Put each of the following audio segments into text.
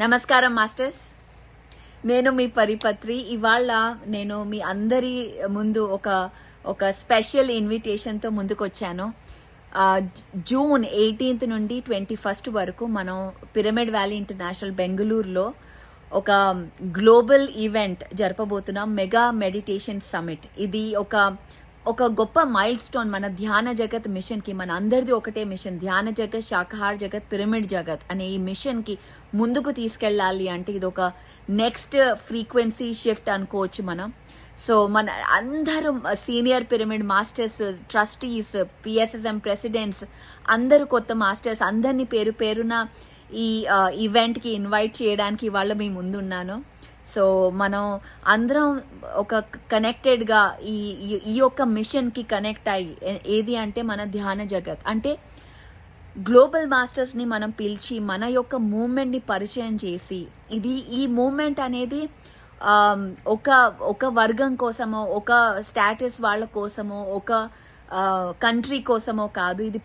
నమస్కారం మాస్టర్స్, నేను మీ పరిపత్రి. ఇవాళ నేను మీ అందరి ముందు ఒక స్పెషల్ ఇన్విటేషన్తో ముందుకు వచ్చాను. జూన్ 18 నుండి 21 వరకు మనం పిరమిడ్ వ్యాలీ ఇంటర్నేషనల్ బెంగళూరులో ఒక గ్లోబల్ ఈవెంట్ జరపబోతున్నాం, మెగా మెడిటేషన్ సమిట్. ఇది ఒక గొప్ప మైల్ స్టోన్ మన ధ్యాన జగత్ మిషన్కి. మన అందరిది ఒకటే మిషన్, ధ్యాన జగత్, శాకాహార జగత్, పిరమిడ్ జగత్ అనే ఈ మిషన్కి ముందుకు తీసుకెళ్ళాలి అంటే ఇది ఒక నెక్స్ట్ ఫ్రీక్వెన్సీ షిఫ్ట్ అనుకోవచ్చు మనం. సో మన అందరూ senior pyramid masters, trustees, PSSM presidents, అందరూ కొత్త మాస్టర్స్ అందరినీ పేరు పేరున ఈ ఈవెంట్కి ఇన్వైట్ చేయడానికి ఇవాళ మీ ముందున్నాను. సో మనం అందరం ఒక కనెక్టెడ్గా ఈ యొక్క మిషన్కి కనెక్ట్ అయ్యి, ఏది అంటే మన ధ్యాన జగత్ అంటే గ్లోబల్ మాస్టర్స్ని మనం పిలిచి మన యొక్క మూమెంట్ని పరిచయం చేసి, ఈ మూమెంట్ అనేది ఒక వర్గం కోసమో, ఒక స్టాటస్ వాళ్ళ కోసమో, ఒక కంట్రీ కోసమో కాదు. ఇది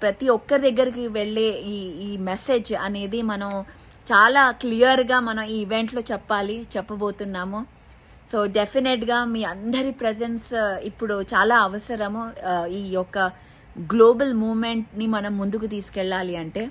ప్రతి ఒక్కరి దగ్గరికి వెళ్ళే ఈ మెసేజ్ అనేది మనం చాలా క్లియర్గా మనం ఈ ఈవెంట్లో చెప్పబోతున్నాము. సో డెఫినెట్గా మీ అందరి ప్రెజెన్స్ ఇప్పుడు చాలా అవసరము. ఈ యొక్క గ్లోబల్ మూమెంట్ని మనం ముందుకు తీసుకెళ్ళాలి అంటే